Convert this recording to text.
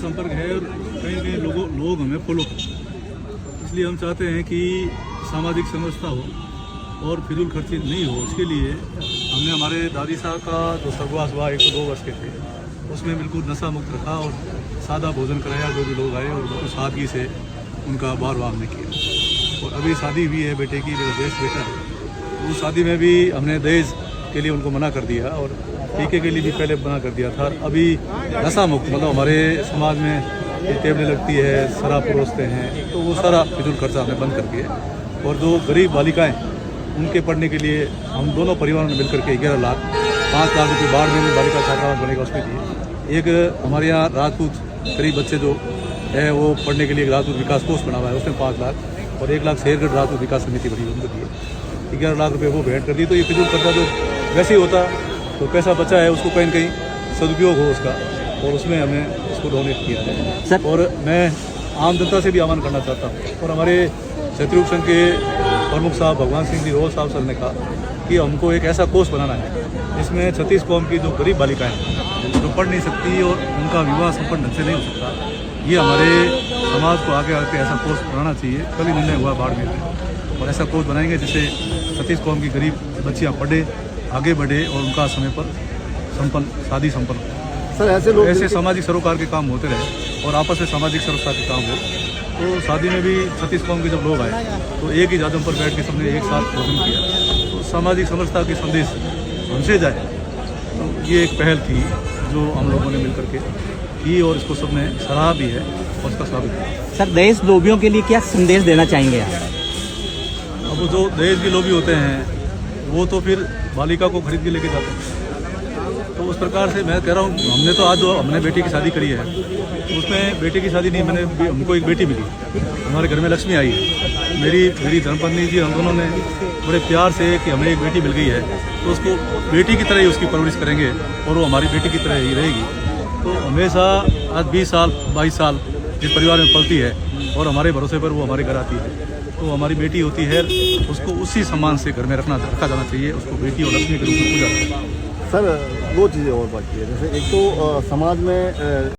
संपर्क है और कहीं कहीं लोग हमें फॉलो करते हैं। इसलिए हम चाहते हैं कि सामाजिक समरसता हो और फिजूल खर्ची नहीं हो। उसके लिए हमने हमारे दादी साहब का जो स्वर्गवास हुआ 102 वर्ष के थे, उसमें बिल्कुल नशा मुक्त रखा और सादा भोजन कराया। जो भी लोग आए और बिल्कुल सादगी से उनका बार हमने किया। और अभी शादी हुई है बेटे की, मेरा देश बेटा है, तो उस शादी में भी हमने दहेज के लिए उनको मना कर दिया और टीके के लिए भी पहले मना कर दिया था। अभी नशा मुक्त मतलब हमारे समाज में टेबलें लगती है, शराब परोसते हैं, तो वो सारा फिजूल खर्चा हमने बंद कर दिया। और जो गरीब बालिकाएँ उनके पढ़ने के लिए हम दोनों परिवारों ने मिलकर के 11 लाख 5 लाख रुपये बाढ़ में बालिका छात्रावास बनेगा उसमें दिए। एक हमारे यहाँ राजपूत गरीब बच्चे जो है वो पढ़ने के लिए राजपूत विकास कोष बना हुआ है, उसमें 5 लाख और 1 लाख शेरगढ़ राजपूत विकास समिति बनी उनको दिए। 11 लाख रुपये वो भेंट कर दिए। तो ये फिजूल खर्चा जो वैसे ही होता तो पैसा बचा है उसको कहीं न कहीं सदुपयोग हो उसका, और उसमें हमने इसको डोनेट किया है। और मैं आम जनता से भी आह्वान करना चाहता हूँ और हमारे क्षत्रिय संघ के प्रमुख साहब भगवान सिंह जी रोल साहब सर ने कहा कि हमको एक ऐसा कोर्स बनाना है जिसमें 36 कौम की जो गरीब बालिकाएं हैं जो पढ़ नहीं सकती और उनका विवाह संपन्न ढंग से नहीं हो सकता, ये हमारे समाज को आगे आके ऐसा कोर्स बनाना चाहिए। कल ही निर्णय हुआ बाड़मेर में, और ऐसा कोर्स बनाएंगे जिससे 36 कौम की गरीब बच्चियाँ पढ़े, आगे बढ़े और उनका समय पर शादी संपन्न हो। सर ऐसे सामाजिक सरोकार के काम होते रहे और आपस में सामाजिक सुरक्षा के काम हो। तो शादी में भी 36 कौम के जब लोग आए तो एक ही जादम पर बैठ के सबने एक साथ भोजन किया, तो सामाजिक समरसता के संदेश हमसे जाए। तो ये एक पहल थी जो हम लोगों ने मिलकर के की और इसको सबने सराहा भी है और उसका स्वागत है। सर दहेज लोभियों के लिए क्या संदेश देना चाहेंगे आप? अब जो दहेज के लोभी होते हैं वो तो फिर बालिका को खरीद के लेके जाते हैं। तो उस प्रकार से मैं कह रहा हूँ, हमने तो आज जो हमने बेटी की शादी करी है उसमें बेटे की शादी नहीं, हमको एक बेटी मिली, हमारे घर में लक्ष्मी आई है। मेरी धर्मपत्नी जी हम दोनों ने बड़े प्यार से कि हमें एक बेटी मिल गई है तो उसको बेटी की तरह ही उसकी परवरिश करेंगे और वो हमारी बेटी की तरह ही रहेगी। तो हमेशा आज 20 साल 22 साल जिस परिवार में पलती है और हमारे भरोसे पर वो हमारे घर आती है, तो हमारी बेटी होती है, उसको उसी सम्मान से घर में रखा जाना चाहिए। उसको बेटी और लक्ष्मी के रूप में पूजा। सर 2 चीज़ें और बाकी है, जैसे एक तो समाज में